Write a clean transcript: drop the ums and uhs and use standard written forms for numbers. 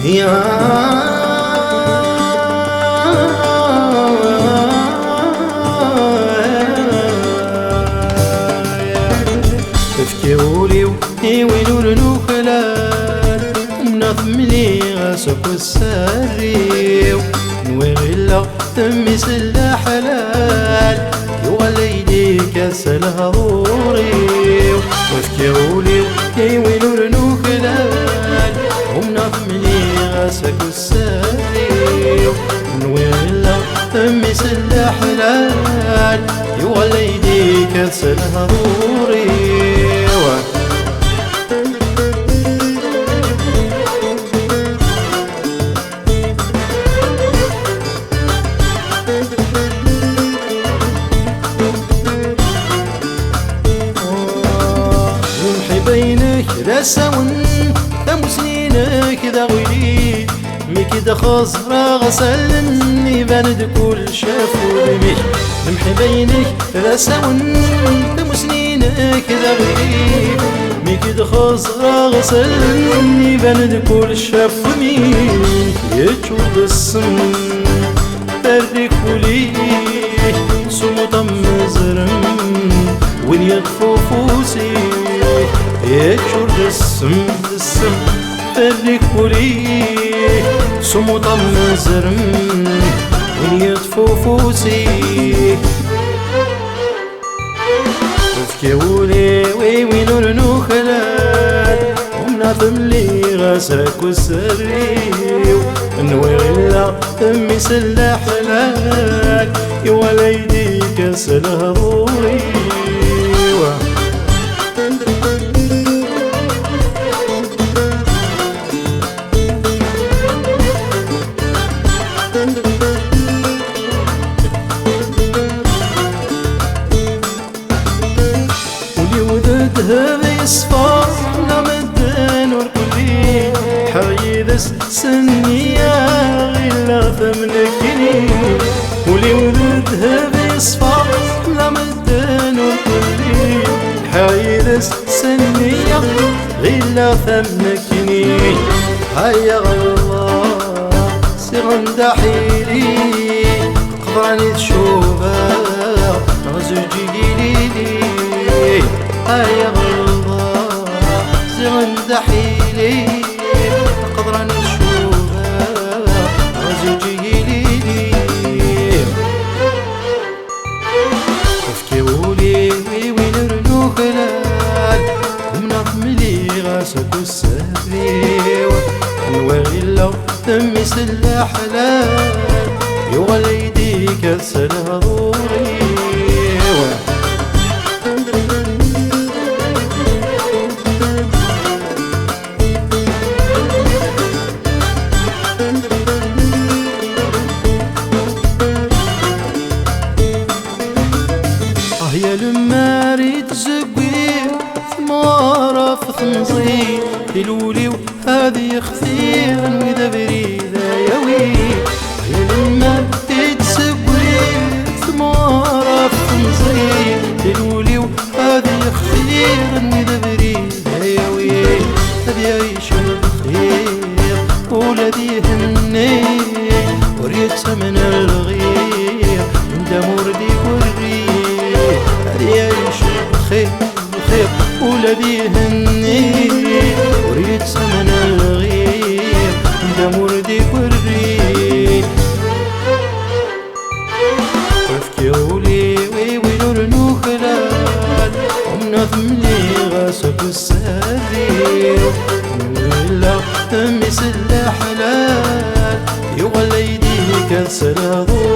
يا تفكيولي وينو النخلان منظم لي غاسك والسريو نوي غلا تمس الحلال يوليدي كاس الهضوري وفكيولي وينو النخلان ومنظم لي غاسك والسريو نوي غلا تمس الحلال يوليدي كاس الهضوري بينك لا سون ثم سنينك ذا غيلي ميك دا خزرا غسلني باند كل شافو بميك نمحي بينك لا سون ثم سنينك ذا غيلي ميك دا خزرا غسلني باند كل شافو بميك يجود السم تردك ولي سمو مزرم وين يطفو فوسي يجور السم فريك ولي سمو مزرم وين يطفو فوسي وفكيولي وينو النخلان ومنظم لي غاسك والسريو نوي غلا تمس الحلال يوليدي كاس الهضوري هذا يصفى لمدن وركلي حيدس سنية غير ثمنكني ولي ولد هذا يصفى لمدن وركلي حيدس سنية غير ثمنكني هيا الله سر دحيلي قبراني تشوفها غزوجي ليلي هيا الله زغن دحيلي قدر نشوفها رزوجي ليلي وفكيولي وين النخلان ومنظم لي غاسك والسريو نوي غلا تمس الحلال يوليدي كاس الهضوري يا لما ريت زقير ثمارة في ثمزير يلولي وهذه خثير وإذا بريدة يوي يا لما ريت زقير ثمارة في ثمزير يلولي وهذه خثير وإذا بريدة يوي هذي يعيش الخير ولدي هني وريت من الغير من دموردي والريح يعيش بخير بخير ولدي هني وريد سمن الغير دا مردي والريح وفكيولي وينو النخلان ومنظم لي غاسك والسرير ولا تمس الحلال يوليدي كاس الهضور